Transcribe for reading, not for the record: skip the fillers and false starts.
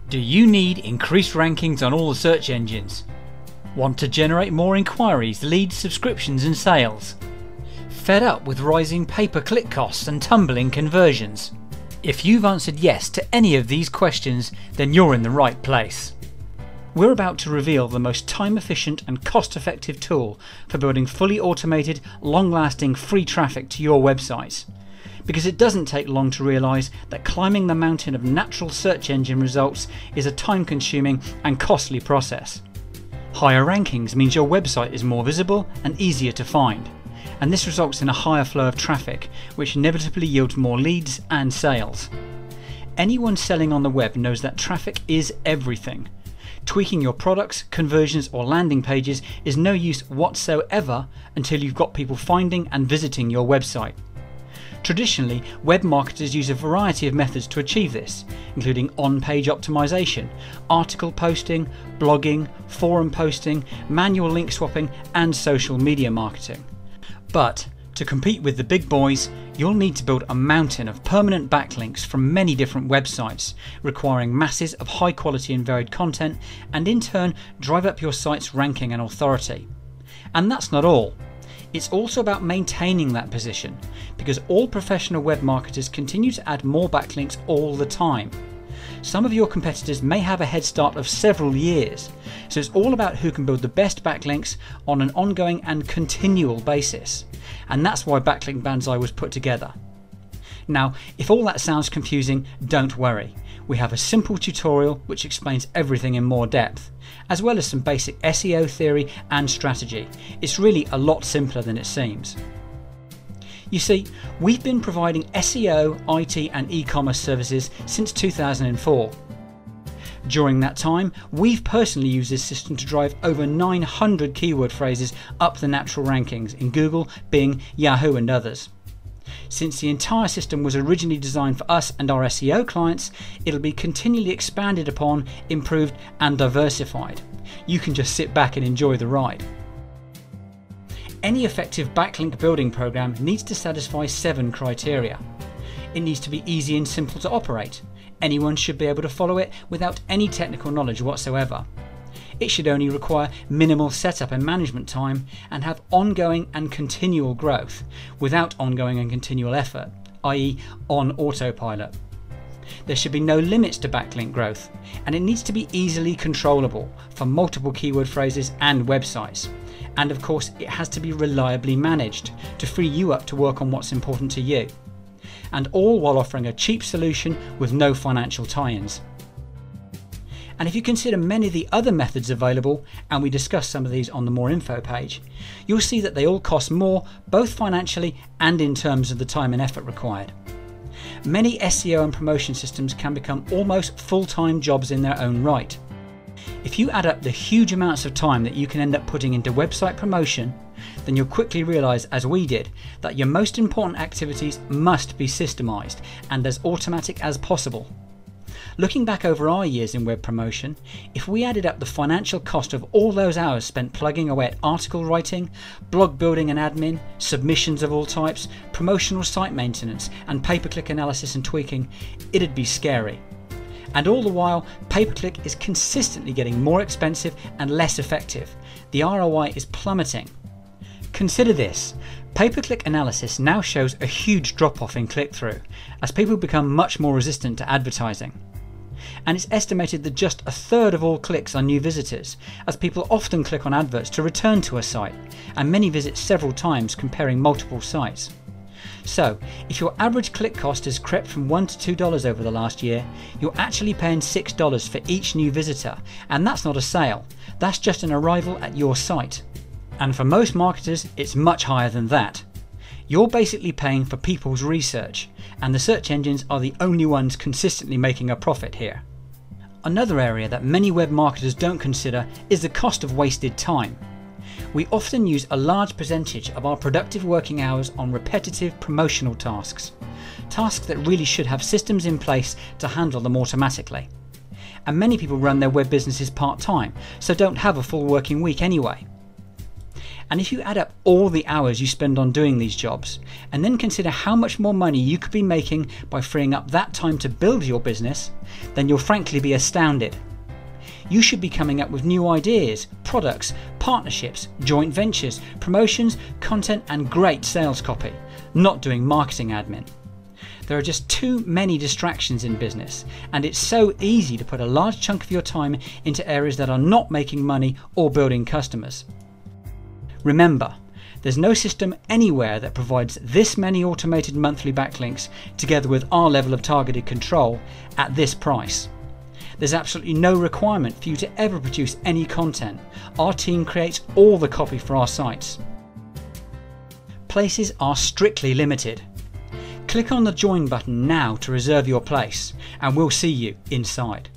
Do you need increased rankings on all the search engines? Want to generate more inquiries, leads, subscriptions and sales? Fed up with rising pay-per-click costs and tumbling conversions? If you've answered yes to any of these questions, then you're in the right place. We're about to reveal the most time-efficient and cost-effective tool for building fully automated, long-lasting free traffic to your websites. Because it doesn't take long to realise that climbing the mountain of natural search engine results is a time-consuming and costly process. Higher rankings means your website is more visible and easier to find, and this results in a higher flow of traffic, which inevitably yields more leads and sales. Anyone selling on the web knows that traffic is everything. Tweaking your products, conversions or landing pages is no use whatsoever until you've got people finding and visiting your website. Traditionally, web marketers use a variety of methods to achieve this, including on-page optimization, article posting, blogging, forum posting, manual link swapping and social media marketing. But to compete with the big boys, you'll need to build a mountain of permanent backlinks from many different websites, requiring masses of high quality and varied content, and in turn drive up your site's ranking and authority. And that's not all. It's also about maintaining that position, because all professional web marketers continue to add more backlinks all the time. Some of your competitors may have a head start of several years, so it's all about who can build the best backlinks on an ongoing and continual basis. And that's why Backlink Banzai was put together. Now, if all that sounds confusing, don't worry. We have a simple tutorial which explains everything in more depth, as well as some basic SEO theory and strategy. It's really a lot simpler than it seems. You see, we've been providing SEO, IT and e-commerce services since 2004. During that time, we've personally used this system to drive over 900 keyword phrases up the natural rankings in Google, Bing, Yahoo and others. Since the entire system was originally designed for us and our SEO clients, it'll be continually expanded upon, improved and diversified. You can just sit back and enjoy the ride. Any effective backlink building program needs to satisfy 7 criteria. It needs to be easy and simple to operate. Anyone should be able to follow it without any technical knowledge whatsoever. It should only require minimal setup and management time and have ongoing and continual growth without ongoing and continual effort, i.e. on autopilot. There should be no limits to backlink growth, and it needs to be easily controllable for multiple keyword phrases and websites. And of course, it has to be reliably managed to free you up to work on what's important to you. And all while offering a cheap solution with no financial tie-ins. And if you consider many of the other methods available, and we discuss some of these on the More Info page, you'll see that they all cost more, both financially and in terms of the time and effort required. Many SEO and promotion systems can become almost full-time jobs in their own right. If you add up the huge amounts of time that you can end up putting into website promotion, then you'll quickly realise, as we did, that your most important activities must be systemised and as automatic as possible. Looking back over our years in web promotion, if we added up the financial cost of all those hours spent plugging away at article writing, blog building and admin, submissions of all types, promotional site maintenance and pay-per-click analysis and tweaking, it'd be scary. And all the while, pay-per-click is consistently getting more expensive and less effective. The ROI is plummeting. Consider this. Pay-per-click analysis now shows a huge drop-off in click-through as people become much more resistant to advertising. And it's estimated that just a third of all clicks are new visitors, as people often click on adverts to return to a site, and many visit several times comparing multiple sites. So, if your average click cost has crept from $1 to $2 over the last year, you're actually paying $6 for each new visitor, and that's not a sale, that's just an arrival at your site. And for most marketers, it's much higher than that. You're basically paying for people's research, and the search engines are the only ones consistently making a profit here. Another area that many web marketers don't consider is the cost of wasted time. We often use a large percentage of our productive working hours on repetitive promotional tasks. Tasks that really should have systems in place to handle them automatically. And many people run their web businesses part-time, so don't have a full working week anyway. And if you add up all the hours you spend on doing these jobs, and then consider how much more money you could be making by freeing up that time to build your business, then you'll frankly be astounded. You should be coming up with new ideas, products, partnerships, joint ventures, promotions, content and great sales copy, not doing marketing admin. There are just too many distractions in business, and it's so easy to put a large chunk of your time into areas that are not making money or building customers. Remember, there's no system anywhere that provides this many automated monthly backlinks together with our level of targeted control at this price. There's absolutely no requirement for you to ever produce any content. Our team creates all the copy for our sites. Places are strictly limited. Click on the join button now to reserve your place, and we'll see you inside.